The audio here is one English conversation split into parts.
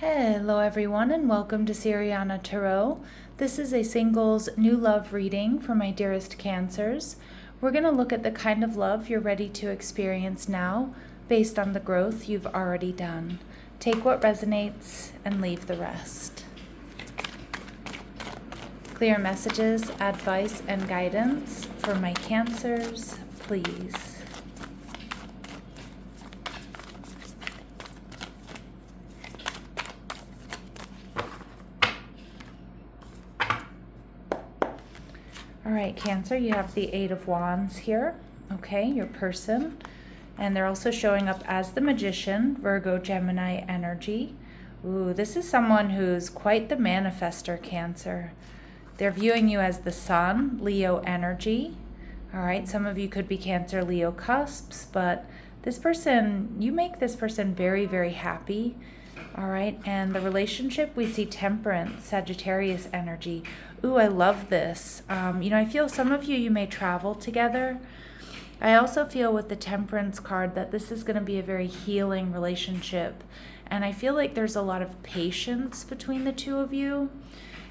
Hello everyone and welcome to Siriana Tarot. This is a singles new love reading for my dearest Cancers. We're going to look at the kind of love you're ready to experience now based on the growth you've already done. Take what resonates and leave the rest. Clear messages, advice, and guidance for my Cancers, please. All right, Cancer, you have the Eight of Wands here, okay, your person. And they're also showing up as the Magician, Virgo, Gemini energy. Ooh, this is someone who's quite the manifester, Cancer. They're viewing you as the Sun, Leo energy. All right, some of you could be Cancer, Leo cusps, but this person, you make this person very, very happy. All right, and the relationship, we see Temperance, Sagittarius energy. Ooh, I love this. I feel some of you may travel together. I also feel with the Temperance card that this is going to be a very healing relationship. And I feel like there's a lot of patience between the two of you.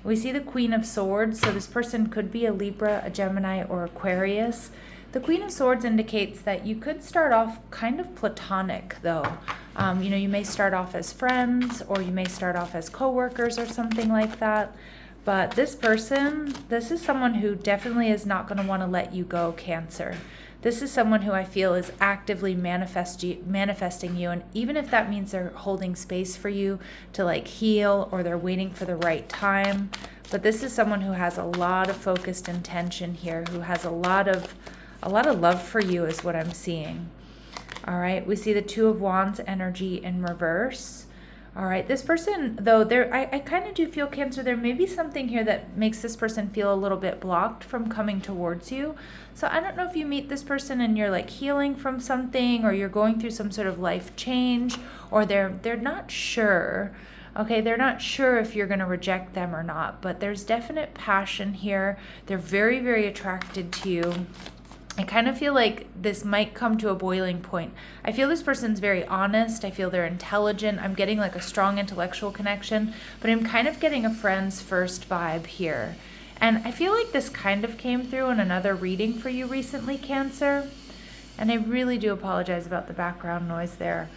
We see the Queen of Swords, so this person could be a Libra, a Gemini, or Aquarius. The Queen of Swords indicates that you could start off kind of platonic, though. You may start off as friends, or you may start off as co-workers or something like that. But this person, this is someone who definitely is not going to want to let you go, Cancer. This is someone who I feel is actively manifesting you, and even if that means they're holding space for you to heal, or they're waiting for the right time, but this is someone who has a lot of focused intention here, who has a lot of love for you is what I'm seeing. All right, we see the Two of Wands energy in reverse. All right, this person, though, I kind of do feel, Cancer, there may be something here that makes this person feel a little bit blocked from coming towards you. So I don't know if you meet this person and you're healing from something, or you're going through some sort of life change, or they're not sure. Okay, they're not sure if you're going to reject them or not, but there's definite passion here. They're very, very attracted to you. I kind of feel like this might come to a boiling point. I feel this person's very honest. I feel they're intelligent. I'm getting a strong intellectual connection, but I'm kind of getting a friend's first vibe here. And I feel like this kind of came through in another reading for you recently, Cancer. And I really do apologize about the background noise there,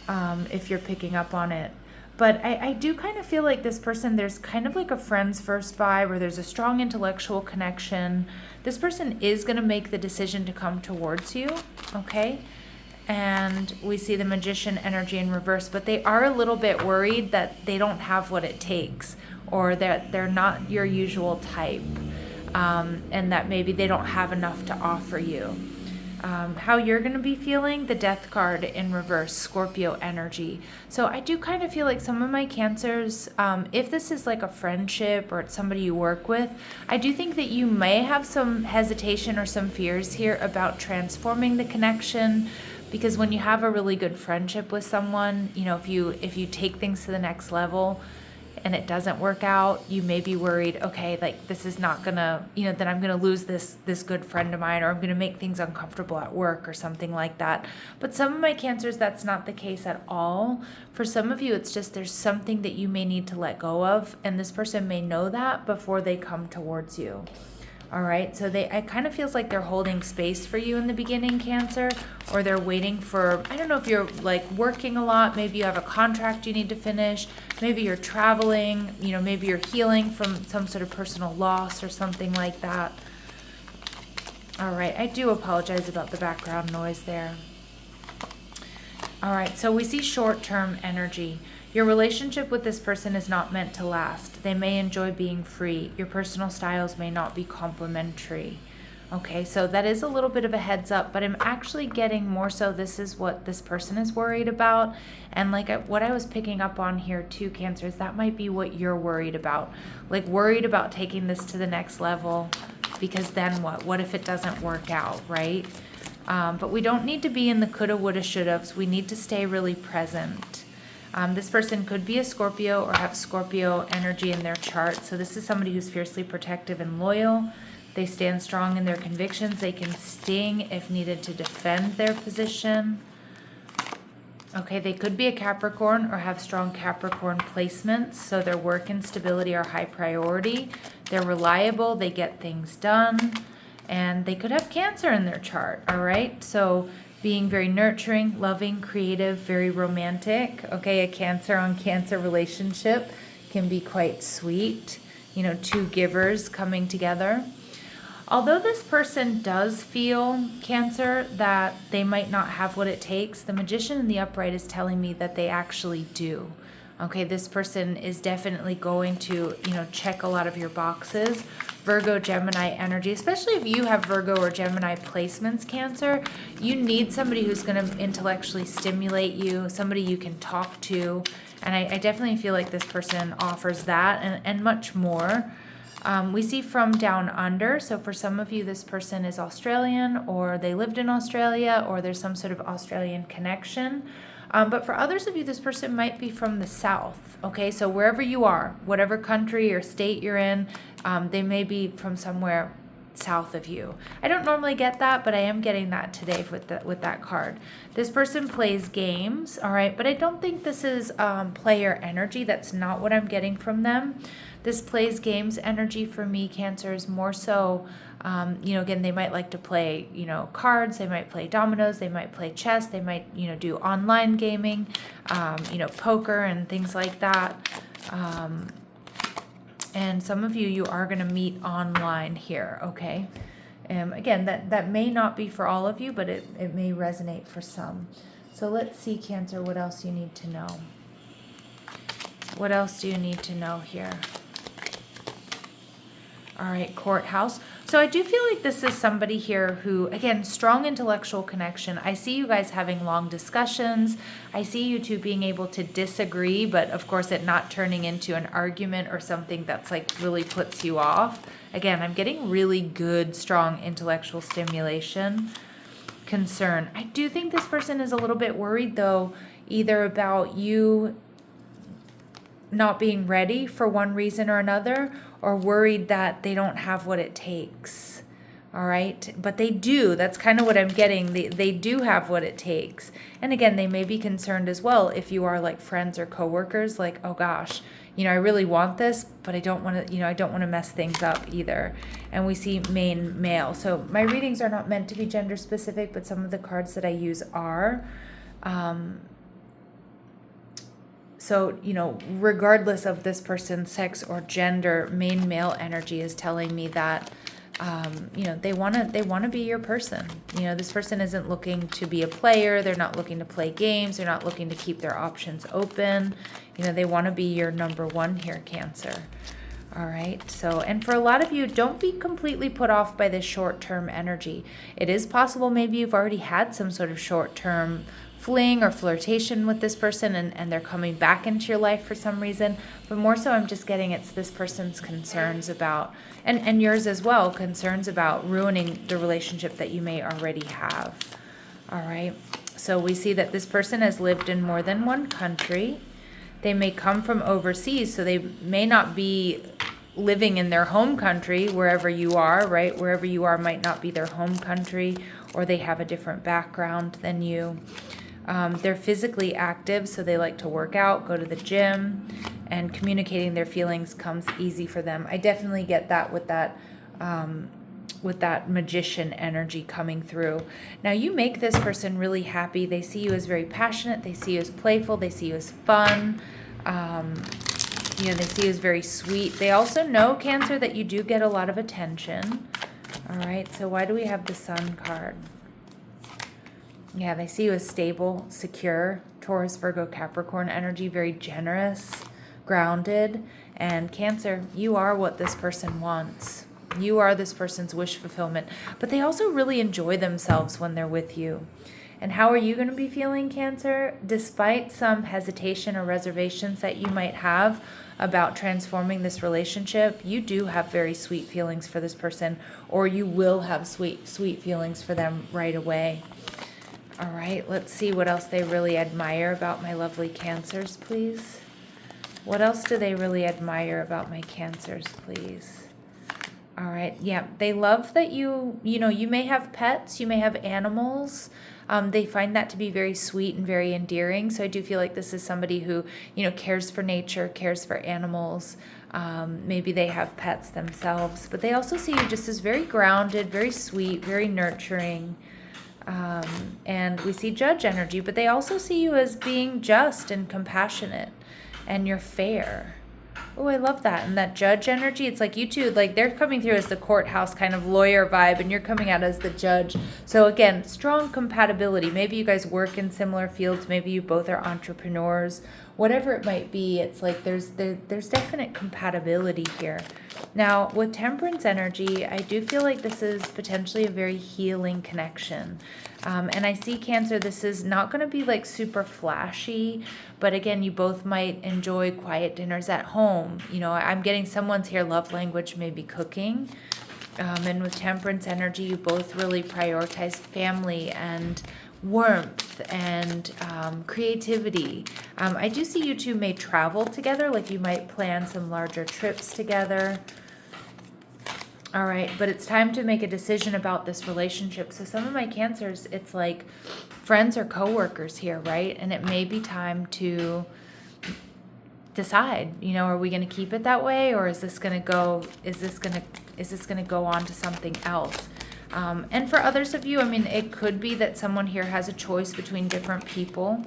if you're picking up on it. But I do kind of feel like this person, there's kind of a friend's first vibe, or there's a strong intellectual connection. This person is going to make the decision to come towards you, okay? And we see the Magician energy in reverse, but they are a little bit worried that they don't have what it takes, or that they're not your usual type, and that maybe they don't have enough to offer you. How you're going to be feeling, the Death card in reverse, Scorpio energy. So I do kind of feel like some of my Cancers, if this is a friendship or it's somebody you work with, I do think that you may have some hesitation or some fears here about transforming the connection, because when you have a really good friendship with someone, if you take things to the next level and it doesn't work out, you may be worried, okay, this is not gonna, that I'm gonna lose this good friend of mine, or I'm gonna make things uncomfortable at work or something like that. But some of my Cancers, that's not the case at all. For some of you, it's just there's something that you may need to let go of, and this person may know that before they come towards you. All right, so it kind of feels like they're holding space for you in the beginning, Cancer, or they're waiting for, I don't know if you're working a lot, maybe you have a contract you need to finish, maybe you're traveling, maybe you're healing from some sort of personal loss or something like that. All right, I do apologize about the background noise there. All right, so we see short-term energy. Your relationship with this person is not meant to last. They may enjoy being free. Your personal styles may not be complementary. Okay, so that is a little bit of a heads up, but I'm actually getting more so this is what this person is worried about. And what I was picking up on here too, Cancers, that might be what you're worried about. Worried about taking this to the next level, because then what? What if it doesn't work out, right? But we don't need to be in the coulda, woulda, shouldas. We need to stay really present. This person could be a Scorpio or have Scorpio energy in their chart. So this is somebody who's fiercely protective and loyal. They stand strong in their convictions. They can sting if needed to defend their position. Okay, they could be a Capricorn or have strong Capricorn placements, so their work and stability are high priority. They're reliable, they get things done, and they could have Cancer in their chart, all right? So being very nurturing, loving, creative, very romantic. Okay, a Cancer on Cancer relationship can be quite sweet. You know, two givers coming together. Although this person does feel, Cancer, that they might not have what it takes, the Magician in the upright is telling me that they actually do. Okay, this person is definitely going to, you know, check a lot of your boxes. Virgo, Gemini energy, especially if you have Virgo or Gemini placements, Cancer, you need somebody who's going to intellectually stimulate you, somebody you can talk to. And I definitely feel like this person offers that and much more. We see from down under, so for some of you this person is Australian, or they lived in Australia, or there's some sort of Australian connection. But for others of you, this person might be from the south, okay? So wherever you are, whatever country or state you're in, they may be from somewhere south of you. I don't normally get that, but I am getting that today with that card. This person plays games, all right, but I don't think this is player energy. That's not what I'm getting from them. This plays games energy for me, Cancer, is more so, you know, again, they might like to play, you know, cards, they might play dominoes, they might play chess, they might, you know, do online gaming, you know, poker and things like that. And some of you are going to meet online here, okay? Again, that may not be for all of you, but it may resonate for some. So let's see, Cancer, what else you need to know. What else do you need to know here? All right, courthouse. So I do feel like this is somebody here who, again, strong intellectual connection. I see you guys having long discussions. I see you two being able to disagree, but of course it not turning into an argument or something that's like really puts you off. Again, I'm getting really good, strong intellectual stimulation. Concern. I do think this person is a little bit worried though, either about you not being ready for one reason or another, or worried that they don't have what it takes. All right, but they do. That's kind of what I'm getting. They do have what it takes. And again, they may be concerned as well if you are like friends or coworkers, like, oh gosh, you know, I really want this, but I don't want to, you know, I don't want to mess things up either. And we see main male. So my readings are not meant to be gender specific, but some of the cards that I use are. So, you know, regardless of this person's sex or gender, main male energy is telling me that, you know, they want to be your person. You know, this person isn't looking to be a player. They're not looking to play games. They're not looking to keep their options open. You know, they want to be your number one here, Cancer. All right. So, and for a lot of you, don't be completely put off by this short-term energy. It is possible maybe you've already had some sort of short-term fling or flirtation with this person and they're coming back into your life for some reason, but more so I'm just getting it's this person's concerns about, and yours as well, concerns about ruining the relationship that you may already have. All right, so we see that this person has lived in more than one country. They may come from overseas, so they may not be living in their home country wherever you are, right? Wherever you are might not be their home country, or they have a different background than you. They're physically active, so they like to work out, go to the gym, and communicating their feelings comes easy for them. I definitely get that with that magician energy coming through. Now, you make this person really happy. They see you as very passionate. They see you as playful. They see you as fun. You know, they see you as very sweet. They also know, Cancer, that you do get a lot of attention. All right, so why do we have the Sun card? Yeah, they see you as stable, secure, Taurus, Virgo, Capricorn energy, very generous, grounded. And Cancer, you are what this person wants. You are this person's wish fulfillment. But they also really enjoy themselves when they're with you. And how are you going to be feeling, Cancer? Despite some hesitation or reservations that you might have about transforming this relationship, you do have very sweet feelings for this person, or you will have sweet feelings for them right away. All right, let's see what else they really admire about my lovely Cancers, please. What else do they really admire about my Cancers, please? All right. Yeah. They love that you may have pets, you may have animals. They find that to be very sweet and very endearing. So I do feel like this is somebody who, cares for nature, cares for animals. Maybe they have pets themselves, but they also see you just as very grounded, very sweet, very nurturing. And we see judge energy, but they also see you as being just and compassionate, and you're fair. Oh, I love that. And that judge energy, it's like you two, like they're coming through as the courthouse kind of lawyer vibe, and you're coming out as the judge. So again, strong compatibility. Maybe you guys work in similar fields. Maybe you both are entrepreneurs. Whatever it might be, it's like there's definite compatibility here. Now, with temperance energy, I do feel like this is potentially a very healing connection. And I see, Cancer, this is not going to be like super flashy, but again, you both might enjoy quiet dinners at home. I'm getting someone's here love language, maybe cooking. And with temperance energy, you both really prioritize family and warmth and creativity. I do see you two may travel together, like you might plan some larger trips together. All right, but it's time to make a decision about this relationship. So some of my Cancers, it's like friends or coworkers here, right? And it may be time to decide, are we going to keep it that way, or is this going to go on to something else? And for others of you, it could be that someone here has a choice between different people.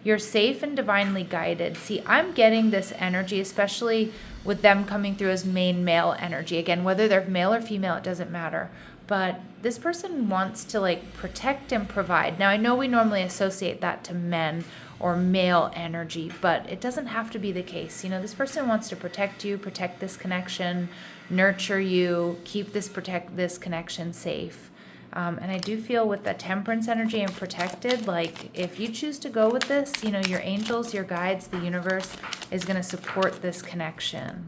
You're safe and divinely guided. See, I'm getting this energy, especially with them coming through as main male energy. Again, whether they're male or female, it doesn't matter. But this person wants to protect and provide. Now, I know we normally associate that to men or male energy, but it doesn't have to be the case. This person wants to protect you, protect this connection, nurture you, protect this connection safe. And I do feel with the temperance energy and protected, if you choose to go with this, your angels, your guides, the universe is going to support this connection.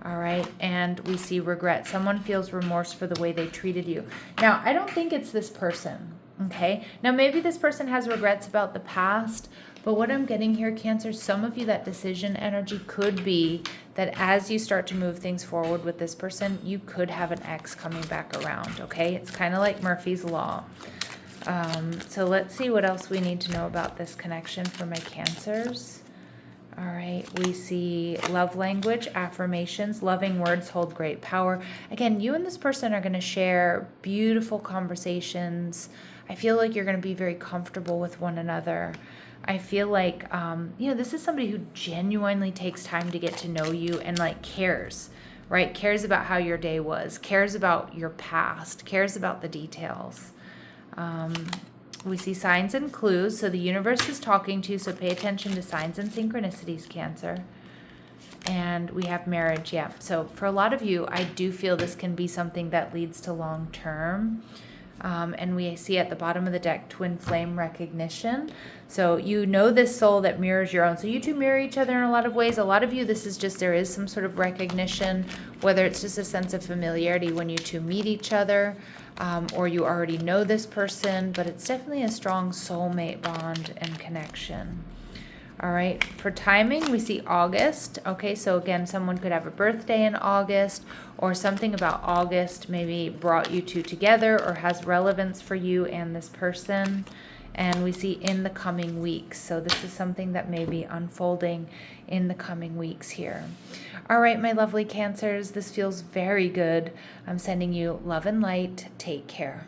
All right. And we see regret. Someone feels remorse for the way they treated you. Now, I don't think it's this person. Okay. Now, maybe this person has regrets about the past, but what I'm getting here, Cancer, some of you, that decision energy could be that as you start to move things forward with this person, you could have an ex coming back around, okay? It's kind of like Murphy's Law. So let's see what else we need to know about this connection for my Cancers. All right, we see love language, affirmations, loving words hold great power. Again, you and this person are going to share beautiful conversations. I feel like you're going to be very comfortable with one another. I feel like, this is somebody who genuinely takes time to get to know you and cares, right? Cares about how your day was, cares about your past, cares about the details. We see signs and clues. So the universe is talking to you, so pay attention to signs and synchronicities, Cancer. And we have marriage, yeah. So for a lot of you, I do feel this can be something that leads to long term. And we see at the bottom of the deck, twin flame recognition. So this soul that mirrors your own. So you two mirror each other in a lot of ways. A lot of you, this is just, there is some sort of recognition, whether it's just a sense of familiarity when you two meet each other, or you already know this person, but it's definitely a strong soulmate bond and connection. All right, for timing, we see August. Okay, so again, someone could have a birthday in August, or something about August maybe brought you two together or has relevance for you and this person. And we see in the coming weeks. So this is something that may be unfolding in the coming weeks here. All right, my lovely Cancers, this feels very good. I'm sending you love and light. Take care.